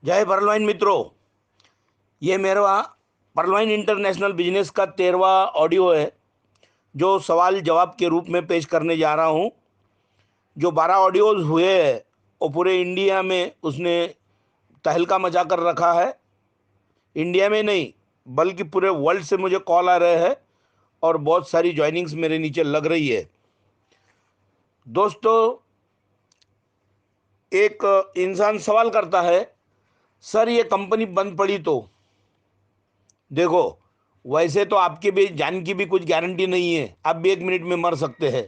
जय परलवाइन मित्रों। ये मेरा परलवाइन इंटरनेशनल बिजनेस का 13वां ऑडियो है जो सवाल जवाब के रूप में पेश करने जा रहा हूँ। जो 12 ऑडियोज हुए हैं वो पूरे इंडिया में उसने तहलका मचा कर रखा है। इंडिया में नहीं बल्कि पूरे वर्ल्ड से मुझे कॉल आ रहे हैं और बहुत सारी ज्वाइनिंग्स मेरे नीचे लग रही है। दोस्तों, एक इंसान सवाल करता है, सर ये कंपनी बंद पड़ी तो देखो, वैसे तो आपके भी जान की भी कुछ गारंटी नहीं है, आप भी 1 मिनट में मर सकते हैं।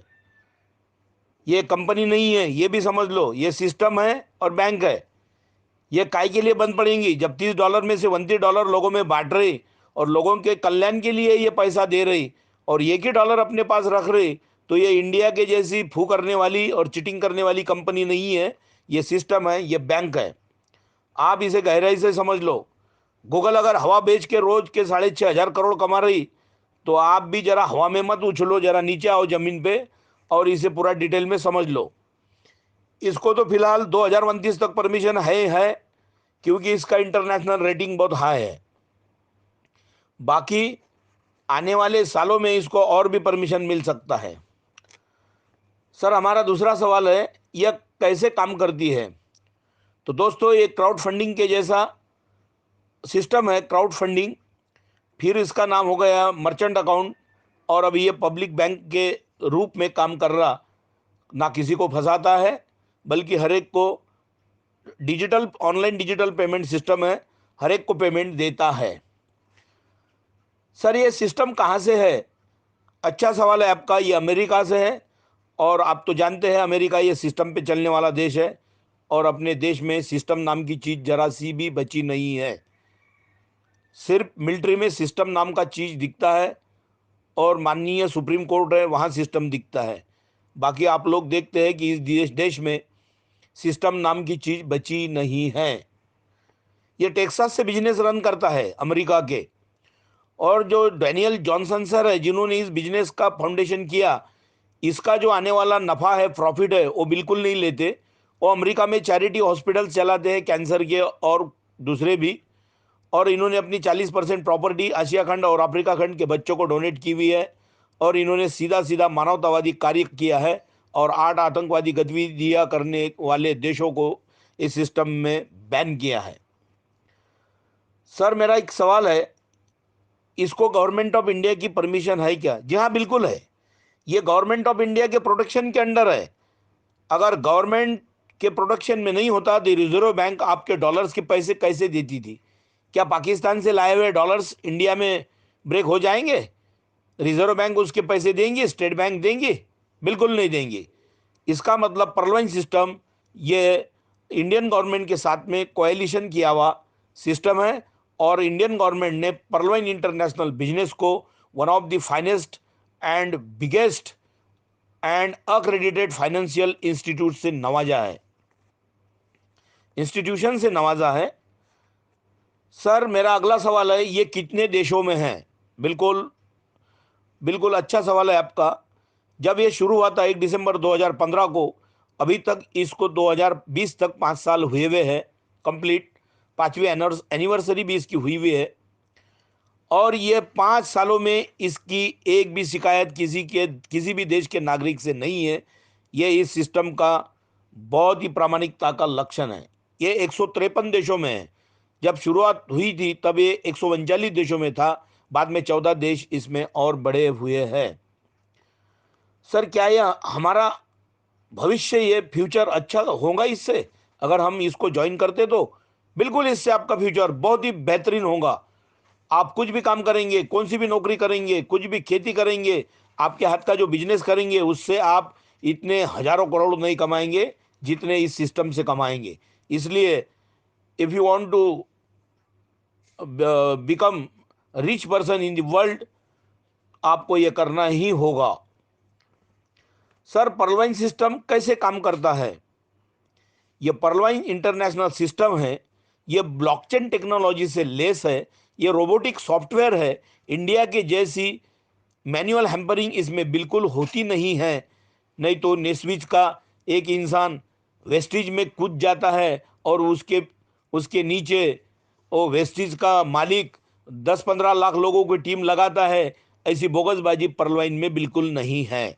ये कंपनी नहीं है, ये भी समझ लो, ये सिस्टम है और बैंक है। ये काय के लिए बंद पड़ेंगी जब $30 में से $29 लोगों में बांट रही और लोगों के कल्याण के लिए ये पैसा दे रही और एक ही डॉलर अपने पास रख रही, तो ये इंडिया के जैसी फू करने वाली और चिटिंग करने वाली कंपनी नहीं है। ये सिस्टम है, ये बैंक है। आप इसे गहराई से समझ लो। गूगल अगर हवा बेच के रोज के 6,500 करोड़ कमा रही, तो आप भी जरा हवा में मत उछलो, जरा नीचे आओ जमीन पे और इसे पूरा डिटेल में समझ लो। इसको तो फिलहाल 2029 तक परमिशन है क्योंकि इसका इंटरनेशनल रेटिंग बहुत हाई है। बाकी आने वाले सालों में इसको और भी परमिशन मिल सकता है। सर, हमारा दूसरा सवाल है, यह कैसे काम करती है? तो दोस्तों, ये क्राउड फंडिंग के जैसा सिस्टम है, क्राउड फंडिंग। फिर इसका नाम हो गया मर्चेंट अकाउंट और अभी ये पब्लिक बैंक के रूप में काम कर रहा। ना किसी को फंसाता है बल्कि हर एक को digital online digital payment system है, हर एक को पेमेंट देता है। सर, ये सिस्टम कहाँ से है? अच्छा सवाल है आपका। ये अमेरिका से है और आप तो जानते हैं अमेरिका ये सिस्टम पे चलने वाला देश है और अपने देश में सिस्टम नाम की चीज़ जरा सी भी बची नहीं है। सिर्फ मिलिट्री में सिस्टम नाम का चीज़ दिखता है और माननीय सुप्रीम कोर्ट है वहाँ सिस्टम दिखता है। बाकी आप लोग देखते हैं कि इस देश में सिस्टम नाम की चीज़ बची नहीं है। ये टेक्सास से बिजनेस रन करता है अमेरिका के। और जो डैनियल जॉनसन सर है जिन्होंने इस बिजनेस का फाउंडेशन किया, इसका जो आने वाला नफ़ा है, प्रॉफिट है, वो बिल्कुल नहीं लेते। वो अमेरिका में चैरिटी हॉस्पिटल चलाते हैं, कैंसर के और दूसरे भी। और इन्होंने अपनी 40% प्रॉपर्टी आशिया खंड और अफ्रीका खंड के बच्चों को डोनेट की हुई है। और इन्होंने सीधा सीधा मानवतावादी कार्य किया है और 8 आतंकवादी गतिविधियां करने वाले देशों को इस सिस्टम में बैन किया है। सर, मेरा एक सवाल है, इसको गवर्नमेंट ऑफ इंडिया की परमिशन है क्या? जी हाँ, बिल्कुल है। ये गवर्नमेंट ऑफ इंडिया के प्रोटेक्शन के अंडर है। अगर गवर्नमेंट के प्रोटेक्शन में नहीं होता तो रिजर्व बैंक आपके डॉलर्स के पैसे कैसे देती थी? क्या पाकिस्तान से लाए हुए डॉलर्स इंडिया में ब्रेक हो जाएंगे? रिजर्व बैंक उसके पैसे देंगे? स्टेट बैंक देंगे? बिल्कुल नहीं देंगे। इसका मतलब परलवाइन सिस्टम ये इंडियन गवर्नमेंट के साथ में कोएलिशन किया हुआ सिस्टम है और इंडियन गवर्नमेंट ने परलवाइन इंटरनेशनल बिजनेस को one of the finest and biggest and accredited financial institution से नवाजा है। सर, मेरा अगला सवाल है, ये कितने देशों में है? बिल्कुल बिल्कुल अच्छा सवाल है आपका। जब ये शुरू हुआ था 1 दिसंबर 2015 को, अभी तक इसको 2020 तक 5 साल हुए हैं कंप्लीट। 5वीं एनिवर्सरी भी इसकी हुई हुई है और ये 5 सालों में इसकी एक भी शिकायत किसी भी देश के नागरिक से नहीं है। ये इस सिस्टम का बहुत ही प्रामाणिकता का लक्षण है। ये 153 देशों में है। जब शुरुआत हुई थी तब ये 139 देशों में था, बाद में 14 देश इसमें और बड़े हुए हैं। सर, क्या यह हमारा भविष्य, ये फ्यूचर अच्छा होगा इससे? अगर हम इसको ज्वाइन करते तो बिल्कुल इससे आपका फ्यूचर बहुत ही बेहतरीन होगा। आप कुछ भी काम करेंगे, कौन सी भी नौकरी करेंगे, कुछ भी खेती करेंगे, आपके हाथ का जो बिजनेस करेंगे, उससे आप इतने हजारों करोड़ नहीं कमाएंगे जितने इस सिस्टम से कमाएंगे। इसलिए if you want to become rich person in the world, आपको यह करना ही होगा। सर, परलवाइन सिस्टम कैसे काम करता है? यह परलवाइन इंटरनेशनल सिस्टम है, यह ब्लॉकचेन टेक्नोलॉजी से लेस है, यह रोबोटिक सॉफ्टवेयर है। इंडिया के जैसी मैनुअल हैम्परिंग इसमें बिल्कुल होती नहीं है। नहीं तो नेस्विच का एक इंसान वेस्टिज में कूद जाता है और उसके उसके नीचे वो वेस्टीज का मालिक 10-15 लाख लोगों की टीम लगाता है, ऐसी बोगसबाजी पर्लवाइन में बिल्कुल नहीं है।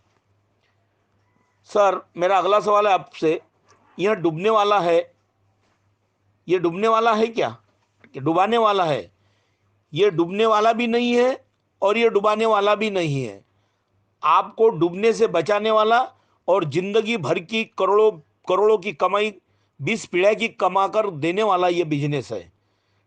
सर मेरा अगला सवाल है आपसे, यह डूबने वाला है, ये डूबने वाला है क्या, कि डुबाने वाला है? ये डूबने वाला भी नहीं है और ये डुबाने वाला भी नहीं है। आपको डूबने से बचाने वाला और जिंदगी भर की करोड़ों करोड़ों की कमाई 20 पीढ़ी की कमा कर देने वाला ये बिजनेस है।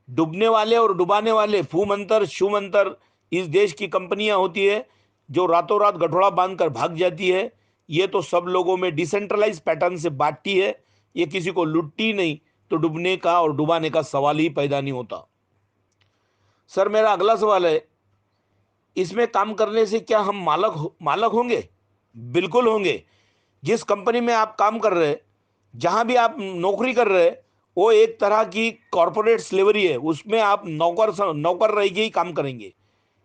डूबने वाले और डुबाने वाले फू मंतर शू मंतर इस देश की कंपनियां होती है जो रातों रात गठोड़ा बांधकर भाग जाती है। ये तो सब लोगों में डिसेंट्रलाइज पैटर्न से बांटती है, ये किसी को लुटती नहीं, तो डूबने का और डुबाने का सवाल ही पैदा नहीं होता। सर मेरा अगला सवाल है, इसमें काम करने से क्या हम मालक होंगे? बिल्कुल होंगे। जिस कंपनी में आप काम कर रहे हैं, जहां भी आप नौकरी कर रहे हैं, वो एक तरह की कॉरपोरेट स्लेवरी है, उसमें आप नौकर नौकर रह के ही काम करेंगे।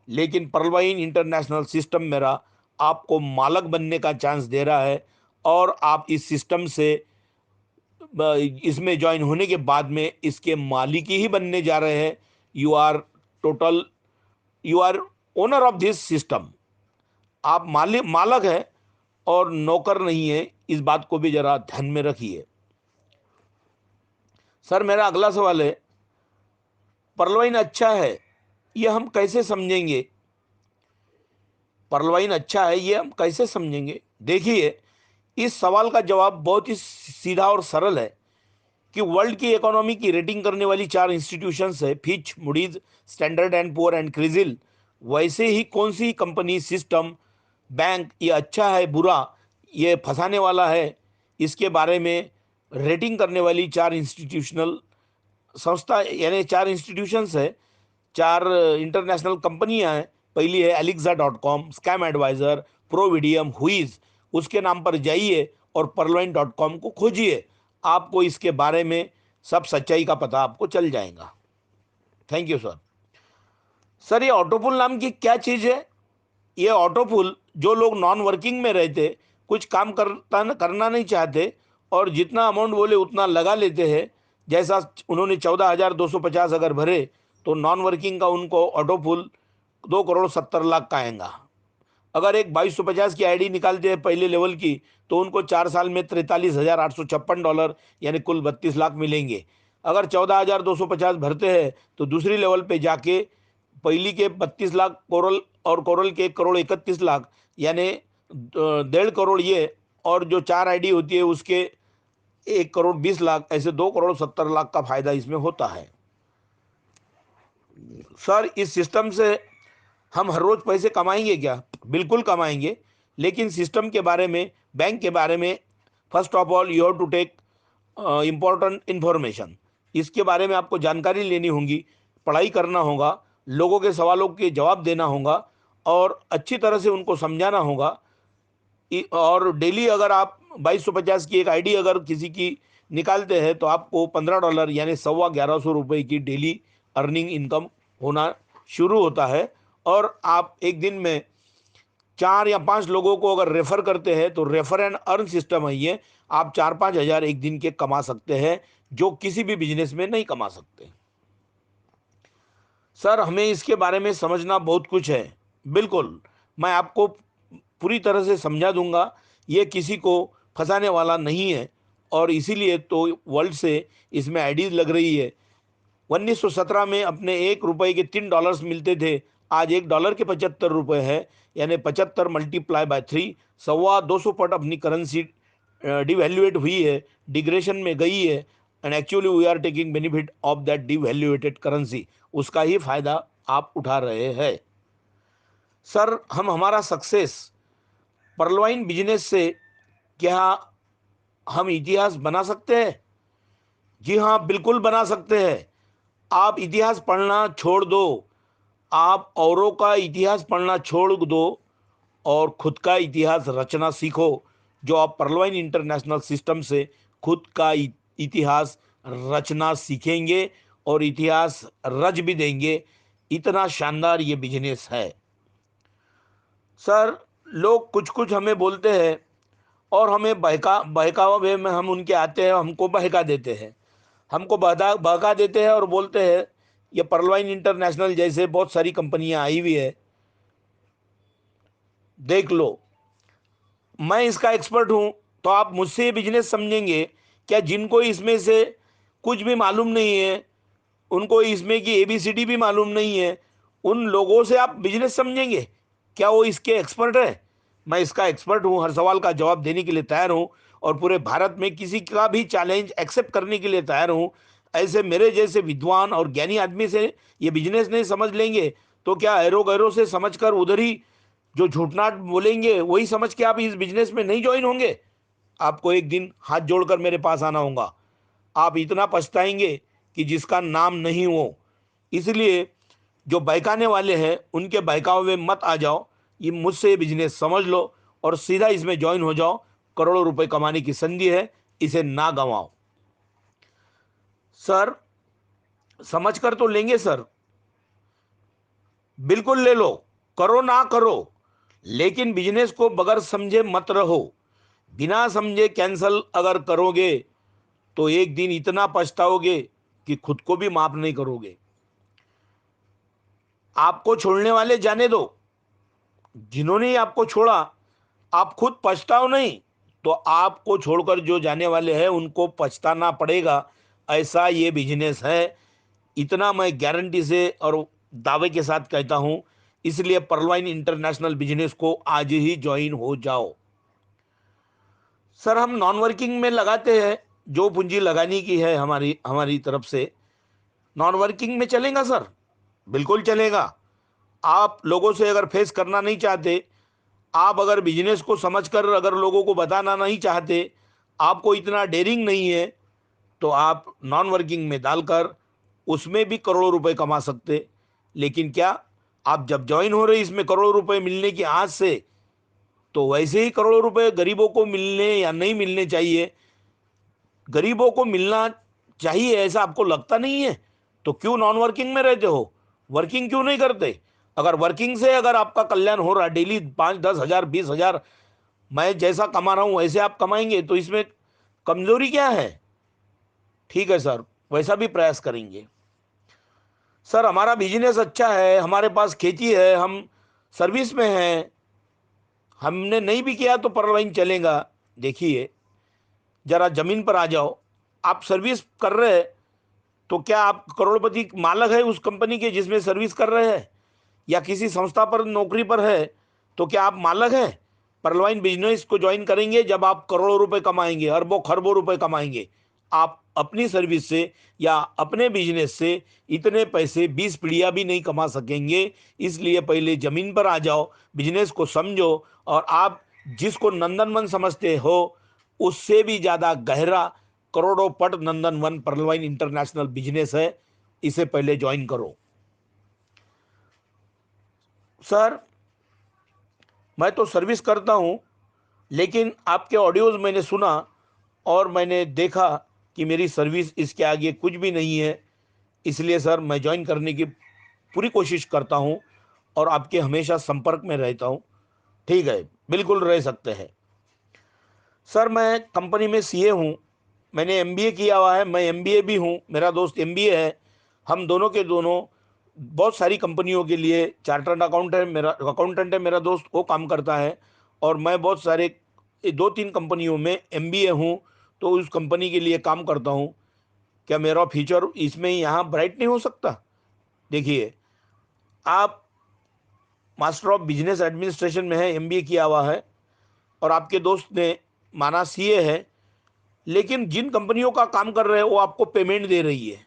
लेकिन पर्लवाइन इंटरनेशनल सिस्टम मेरा आपको मालक बनने का चांस दे रहा है, और आप इस सिस्टम से इसमें ज्वाइन होने के बाद में इसके मालिक ही बनने जा रहे हैं। You are total, you are owner of this system. आप मालक है और नौकर नहीं है, इस बात को भी जरा ध्यान में रखिए। सर मेरा अगला सवाल है, पर्लवाइन अच्छा है ये हम कैसे समझेंगे? पर्लवाइन अच्छा है ये हम कैसे समझेंगे? देखिए, इस सवाल का जवाब बहुत ही सीधा और सरल है कि वर्ल्ड की इकोनॉमी की रेटिंग करने वाली 4 इंस्टीट्यूशंस है, Fitch, Moody's, Standard and Poor's and CRISIL. वैसे ही कौन सी कंपनी, सिस्टम, बैंक ये अच्छा है बुरा, ये फंसाने वाला है, इसके बारे में रेटिंग करने वाली 4 इंस्टीट्यूशनल संस्था, यानी 4 इंस्टीट्यूशंस है, 4 इंटरनेशनल कंपनियां हैं। पहली है एलिक्सा.com, स्कैम एडवाइजर, प्रोविडियम, हुईज। उसके नाम पर जाइए और पर्लवाइन.com को खोजिए, आपको इसके बारे में सब सच्चाई का पता आपको चल जाएगा। Thank you sir. सर ये ऑटोपुल नाम की क्या चीज़ है? ये ऑटोपुल, जो लोग नॉन वर्किंग में रहते, कुछ काम करना नहीं चाहते और जितना अमाउंट बोले उतना लगा लेते हैं, जैसा उन्होंने 14,250 अगर भरे तो नॉन वर्किंग का उनको ऑटोपुल 2,70,00,000 का आएगा। अगर एक 2250 की आईडी निकालते हैं पहले लेवल की, तो उनको 4 साल में $43,856 यानी कुल 32 लाख मिलेंगे। अगर 14,250 भरते हैं तो दूसरी लेवल पे जाके पहली के 32 लाख कोरल, और कोरल के 1,31,00,000 यानी 1.5 करोड़ ये, और जो 4 आईडी होती है उसके 1,20,00,000, ऐसे 2,70,00,000 का फायदा इसमें होता है। सर इस सिस्टम से हम हर रोज पैसे कमाएंगे क्या? बिल्कुल कमाएंगे, लेकिन सिस्टम के बारे में, बैंक के बारे में, first of all you have to take important information. इसके बारे में आपको जानकारी लेनी होगी, पढ़ाई करना होगा, लोगों के सवालों के जवाब देना होगा और अच्छी तरह से उनको समझाना होगा। और डेली अगर आप 2250 की एक आईडी अगर किसी की निकालते हैं तो आपको $15 यानी 11,500 की डेली अर्निंग इनकम होना शुरू होता है। और आप एक दिन में 4 या 5 लोगों को अगर रेफर करते हैं तो रेफर एंड अर्न सिस्टम है ये, आप 4-5 हज़ार एक दिन के कमा सकते हैं, जो किसी भी बिजनेस में नहीं कमा सकते। सर हमें इसके बारे में समझना बहुत कुछ है। बिल्कुल, मैं आपको पूरी तरह से समझा दूंगा, ये किसी को फंसाने वाला नहीं है, और इसीलिए तो वर्ल्ड से इसमें आईडीज लग रही है। 1917 में अपने ₹1 के $3 मिलते थे, आज $1 के ₹75 है, यानी 75 मल्टीप्लाई बाय 3, 250 पट अपनी करेंसी डिवैल्यूएट हुई है, डिग्रेशन में गई है, and actually we are taking benefit of that devaluated currency, उसका ही फायदा आप उठा रहे हैं। सर हम हमारा सक्सेस पर्लवाइन बिजनेस से क्या हम इतिहास बना सकते हैं? जी हाँ, बिल्कुल बना सकते हैं। आप इतिहास पढ़ना छोड़ दो, आप औरों का इतिहास पढ़ना छोड़ दो और खुद का इतिहास रचना सीखो, जो आप पर्लवाइन इंटरनेशनल सिस्टम से खुद का इतिहास रचना सीखेंगे और इतिहास रच भी देंगे। इतना शानदार ये बिजनेस है। सर लोग कुछ कुछ हमें बोलते हैं और हमें बहकावे में हम उनके आते हैं, हमको बहका देते हैं। हमको बहका देते हैं और बोलते हैं ये पर्लवाइन इंटरनेशनल जैसे बहुत सारी कंपनियां आई हुई है, देख लो, मैं इसका एक्सपर्ट हूं। तो आप मुझसे ये बिजनेस समझेंगे क्या? जिनको इसमें से कुछ भी मालूम नहीं है, उनको इसमें की एबीसीडी भी मालूम नहीं है, उन लोगों से आप बिजनेस समझेंगे क्या? वो इसके एक्सपर्ट है? मैं इसका एक्सपर्ट हूं, हर सवाल का जवाब देने के लिए तैयार हूं, और पूरे भारत में किसी का भी चैलेंज एक्सेप्ट करने के लिए तैयार हूं। ऐसे मेरे जैसे विद्वान और ज्ञानी आदमी से ये बिजनेस नहीं समझ लेंगे तो क्या एरो गैरो से समझकर उधर ही जो झूठनाट बोलेंगे वही समझ के आप इस बिजनेस में नहीं ज्वाइन होंगे? आपको एक दिन हाथ जोड़कर मेरे पास आना होगा। आप इतना पछताएंगे कि जिसका नाम नहीं हो। इसलिए जो बहकाने वाले हैं उनके बहकावे में मत आ जाओ, ये मुझसे ये बिजनेस समझ लो और सीधा इसमें ज्वाइन हो जाओ। करोड़ों रुपए कमाने की संधि है, इसे ना गंवाओ। सर, समझ कर तो लेंगे सर, बिल्कुल ले लो, करो ना करो, लेकिन बिजनेस को बगैर समझे मत रहो। बिना समझे कैंसल अगर करोगे तो एक दिन इतना पछताओगे कि खुद को भी माफ नहीं करोगे। आपको छोड़ने वाले जाने दो, जिन्होंने आपको छोड़ा, आप खुद पछताओ नहीं, तो आपको छोड़कर जो जाने वाले हैं उनको पछताना पड़ेगा। ऐसा ये बिजनेस है, इतना मैं गारंटी से और दावे के साथ कहता हूं। इसलिए पर्लवाइन इंटरनेशनल बिजनेस को आज ही ज्वाइन हो जाओ। सर, हम नॉन वर्किंग में लगाते हैं, जो पूंजी लगाने की है हमारी हमारी तरफ से नॉन वर्किंग में चलेगा सर, बिल्कुल चलेगा। आप लोगों से अगर फेस करना नहीं चाहते, आप अगर बिजनेस को समझकर अगर लोगों को बताना नहीं चाहते, आपको इतना डेयरिंग नहीं है, तो आप नॉन वर्किंग में डालकर उसमें भी करोड़ों रुपए कमा सकते। लेकिन क्या, आप जब ज्वाइन हो रहे इसमें करोड़ों रुपए मिलने की आस से, तो वैसे ही करोड़ों रुपए गरीबों को मिलने या नहीं मिलने चाहिए? गरीबों को मिलना चाहिए ऐसा आपको लगता नहीं है? तो क्यों नॉन वर्किंग में रहते हो? वर्किंग क्यों नहीं करते? अगर वर्किंग से अगर आपका कल्याण हो रहा, डेली 5-10 हज़ार 20 हज़ार मैं जैसा कमा रहा हूं वैसे आप कमाएंगे, तो इसमें कमजोरी क्या है? ठीक है सर, वैसा भी प्रयास करेंगे। सर, हमारा बिजनेस अच्छा है, हमारे पास खेती है, हम सर्विस में हैं, हमने नहीं भी किया तो परवाइन चलेगा। देखिए, जरा जमीन पर आ जाओ। आप सर्विस कर रहे हैं तो क्या आप करोड़पति मालक है उस कंपनी के जिसमें सर्विस कर रहे हैं, या किसी संस्था पर नौकरी पर है तो क्या आप मालक हैं? परलवाइन बिजनेस को ज्वाइन करेंगे जब आप करोड़ों रुपए कमाएंगे, अरबों खरबों रुपए कमाएंगे। आप अपनी सर्विस से या अपने बिजनेस से इतने पैसे 20 पीढ़ियां भी नहीं कमा सकेंगे। इसलिए पहले जमीन पर आ जाओ, बिजनेस को समझो, और आप जिसको नंदनवन समझते हो उससे भी ज्यादा गहरा करोड़ों पट नंदनवन परलवाइन इंटरनेशनल बिजनेस है। इसे पहले ज्वाइन करो। सर, मैं तो सर्विस करता हूं, लेकिन आपके ऑडियोज मैंने सुना और मैंने देखा कि मेरी सर्विस इसके आगे कुछ भी नहीं है। इसलिए सर, मैं ज्वाइन करने की पूरी कोशिश करता हूं और आपके हमेशा संपर्क में रहता हूं। ठीक है, बिल्कुल रह सकते हैं। सर, मैं कंपनी में सीए हूं, मैंने एमबीए किया हुआ है, मैं एमबीए भी हूं, मेरा दोस्त एमबीए है। हम दोनों के दोनों बहुत सारी कंपनियों के लिए चार्टर्ड अकाउंटेंट है मेरा दोस्त, वो काम करता है। और मैं बहुत सारे 2-3 कंपनियों में एमबीए हूं, तो उस कंपनी के लिए काम करता हूं। क्या मेरा फ्यूचर इसमें यहाँ ब्राइट नहीं हो सकता? देखिए, आप मास्टर ऑफ बिजनेस एडमिनिस्ट्रेशन में है, एमबीए किया हुआ है, और आपके दोस्त ने माना सीए है, लेकिन जिन कंपनियों का काम कर रहे हैं वो आपको पेमेंट दे रही है।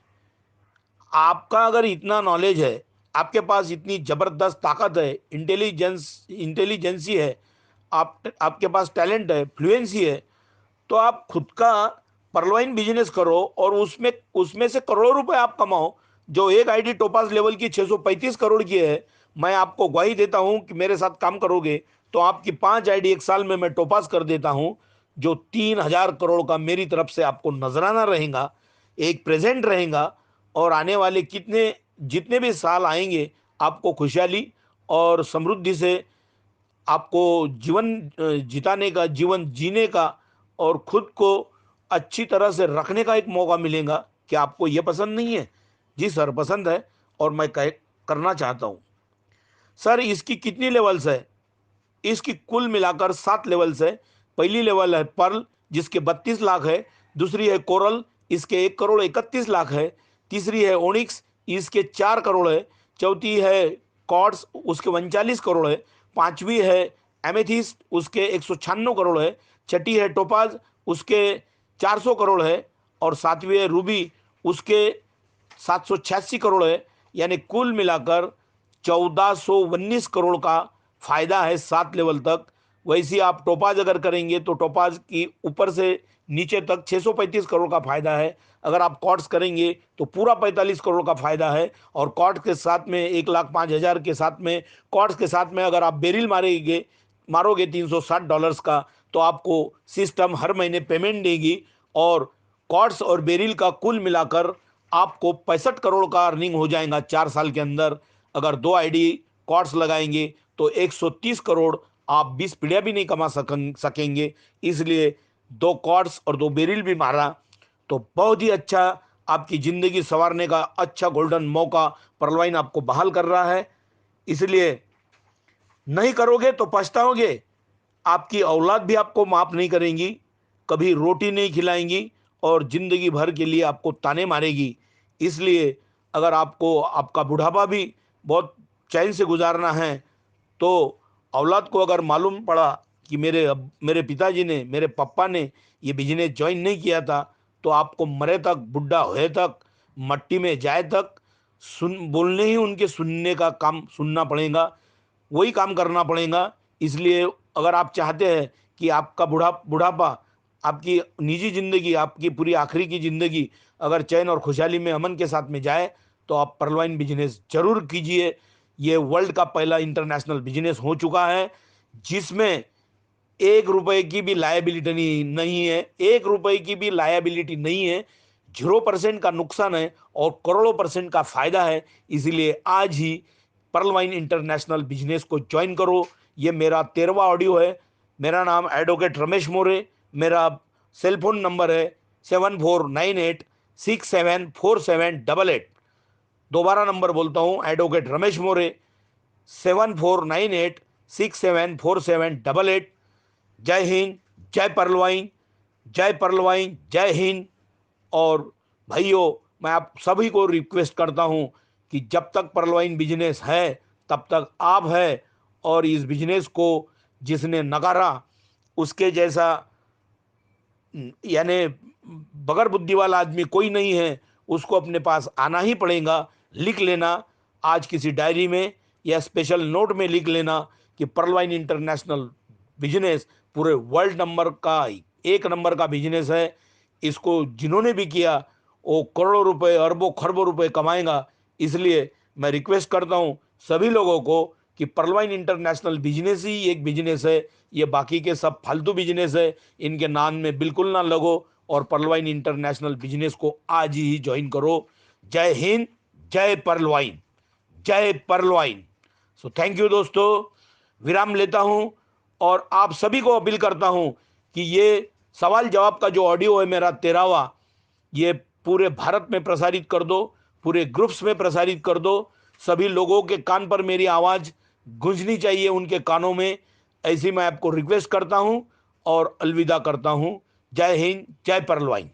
आपका अगर इतना नॉलेज है, आपके पास इतनी जबरदस्त ताकत है, इंटेलिजेंसी है, आपके पास टैलेंट है, फ्लुएंसी है, तो आप खुद का परलवाइन बिजनेस करो और उसमें उसमें से करोड़ों रुपए आप कमाओ। जो एक आईडी टोपास लेवल की 635 करोड़ की है, मैं आपको ग्वाही देता हूं कि मेरे साथ काम करोगे तो आपकी 5 आईडी एक साल में मैं टोपास कर देता हूं। जो 3,000 करोड़ का मेरी तरफ से आपको नजराना रहेगा, एक प्रेजेंट रहेगा, और आने वाले कितने जितने भी साल आएंगे आपको खुशहाली और समृद्धि से आपको जीवन जिताने का, जीवन जीने का और खुद को अच्छी तरह से रखने का एक मौका मिलेगा। क्या आपको ये पसंद नहीं है? जी सर, पसंद है और मैं करना चाहता हूँ। सर, इसकी कितनी लेवल्स है? इसकी कुल मिलाकर 7 लेवल्स है। पहली लेवल है पर्ल, जिसके 32 लाख है। दूसरी है कोरल, इसके 1 करोड़ 31 लाख है। तीसरी है ओनिक्स, इसके 4 करोड़ है। चौथी है कॉर्ड्स, उसके 39 करोड़ है। पांचवी है एमेथिस्ट, उसके 196 करोड़ है। छठी है टोपाज, उसके 400 करोड़ है। और सातवीं है रूबी, उसके 786 करोड़ है। यानी कुल मिलाकर 1419 करोड़ का फायदा है 7 लेवल तक। वैसे ही आप टोपाज अगर करेंगे तो टोपाज की ऊपर से नीचे तक 635 करोड़ का फायदा है। अगर आप कॉर्ड्स करेंगे तो पूरा 45 करोड़ का फायदा है। और कॉर्ड्स के साथ में 1,05,000 के साथ में, कॉर्ड्स के साथ में अगर आप बेरिल मारोगे $360 का, तो आपको सिस्टम हर महीने पेमेंट देगी। और कॉर्ड्स और बेरिल का कुल मिलाकर आपको 65 करोड़ का अर्निंग हो जाएगा 4 साल के अंदर। अगर 2 आईडी कॉर्ड्स लगाएंगे तो 130 करोड़ आप 20 पीढ़ियाँ भी नहीं कमा सकेंगे। इसलिए 2 कॉर्ड्स और 2 बेरिल भी मारा तो बहुत ही अच्छा, आपकी ज़िंदगी संवारने का अच्छा गोल्डन मौका परलवाइन आपको बहाल कर रहा है। इसलिए नहीं करोगे तो पछताओगे। आपकी औलाद भी आपको माफ़ नहीं करेंगी, कभी रोटी नहीं खिलाएंगी और ज़िंदगी भर के लिए आपको ताने मारेगी। इसलिए अगर आपको आपका बुढ़ापा भी बहुत चैन से गुजारना है, तो औलाद को अगर मालूम पड़ा कि मेरे पिताजी ने, मेरे पापा ने ये बिजनेस ज्वाइन नहीं किया था, तो आपको मरे तक, बुढ़ा होए तक, मट्टी में जाए तक बोलने ही उनके सुनने का काम सुनना पड़ेगा, वही काम करना पड़ेगा। इसलिए अगर आप चाहते हैं कि आपका बुढ़ापा, आपकी निजी ज़िंदगी, आपकी पूरी आखिरी की ज़िंदगी अगर चैन और खुशहाली में, अमन के साथ में जाए, तो आप परलवाइन बिजनेस जरूर कीजिए। ये वर्ल्ड का पहला इंटरनेशनल बिजनेस हो चुका है जिसमें 1 रुपए की भी लायबिलिटी नहीं है, 1 रुपए की भी लायबिलिटी नहीं है। 0% का नुकसान है और करोड़ों % का फायदा है। इसीलिए आज ही पर्लवाइन इंटरनेशनल बिजनेस को ज्वाइन करो। ये मेरा 13वां ऑडियो है। मेरा नाम एडवोकेट रमेश मोरे। मेरा सेल फोन नंबर है 7498674788। दोबारा नंबर बोलता हूँ, एडवोकेट रमेश मोरे, 7498674788। जय हिंद, जय परलवाइन, जय परलवाइन, जय हिंद। और भाइयों, मैं आप सभी को रिक्वेस्ट करता हूं कि जब तक परलवाइन बिजनेस है तब तक आप है। और इस बिजनेस को जिसने नकारा, उसके जैसा यानी बगैर बुद्धि वाला आदमी कोई नहीं है। उसको अपने पास आना ही पड़ेगा। लिख लेना आज किसी डायरी में या स्पेशल नोट में लिख लेना कि परलवाइन इंटरनेशनल बिजनेस पूरे वर्ल्ड नंबर का, 1 नंबर का बिजनेस है। इसको जिन्होंने भी किया वो करोड़ों रुपए, अरबों खरबों रुपए कमाएगा। इसलिए मैं रिक्वेस्ट करता हूँ सभी लोगों को कि परलवाइन इंटरनेशनल बिजनेस ही एक बिजनेस है। ये बाकी के सब फालतू बिजनेस है, इनके नाम में बिल्कुल ना लगो और परलवाइन इंटरनेशनल बिजनेस को आज ही ज्वाइन करो। जय हिंद, जय परलवाइन, जय परलवाइन। सो थैंक यू दोस्तों। विराम लेता हूं और आप सभी को अपील करता हूं कि ये सवाल जवाब का जो ऑडियो है मेरा 13वां, ये पूरे भारत में प्रसारित कर दो, पूरे ग्रुप्स में प्रसारित कर दो। सभी लोगों के कान पर मेरी आवाज़ गूंजनी चाहिए, उनके कानों में। ऐसी मैं आपको रिक्वेस्ट करता हूं और अलविदा करता हूं। जय हिंद, जय परलवाइन।